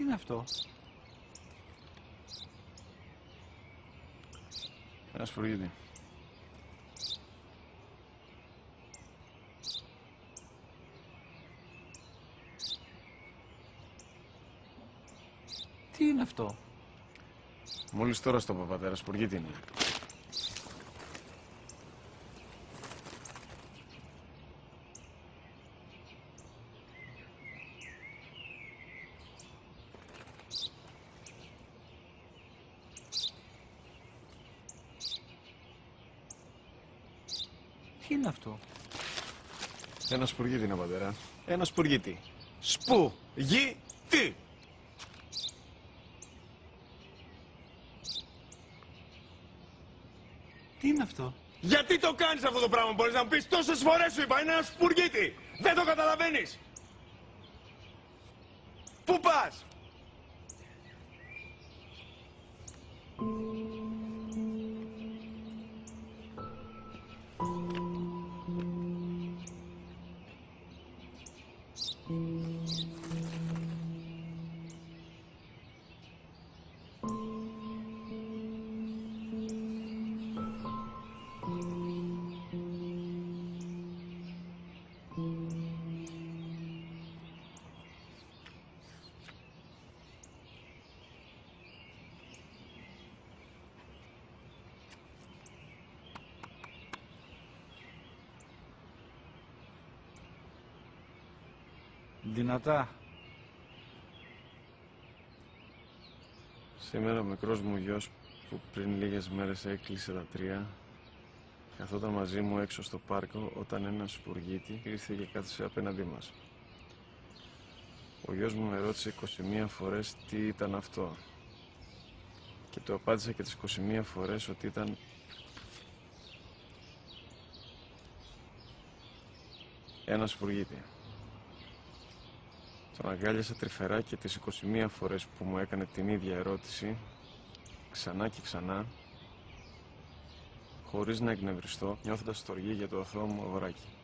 είναι αυτό? Ένα σπουργίτη. Τι είναι αυτό? Μόλις τώρα στο πατέρα, σπουργίτη είναι. Τι είναι αυτό? Ένα σπουργίτη είναι, πατέρα. Ένα σπουργίτη. Σπου-γι-τι! Τι είναι αυτό? Γιατί το κάνεις αυτό το πράγμα, μπορείς να μου πεις? Τόσες φορές σου είπα, είναι ένα σπουργίτη! Δεν το καταλαβαίνεις! Πού πας? Δυνατά. Σήμερα ο μικρός μου γιος που πριν λίγες μέρες έκλεισε τα 3 καθόταν μαζί μου έξω στο πάρκο όταν ένα σπουργίτη ήρθε και κάθισε απέναντί μας. Ο γιος μου με ρώτησε 21 φορές τι ήταν αυτό και του απάντησα και τις 21 φορές ότι ήταν ένα σπουργίτη. Τον αγκάλιασα τρυφερά και τις 21 φορές που μου έκανε την ίδια ερώτηση, ξανά και ξανά, χωρίς να εκνευριστώ, νιώθοντας στοργή για το αθώο μου αγοράκι.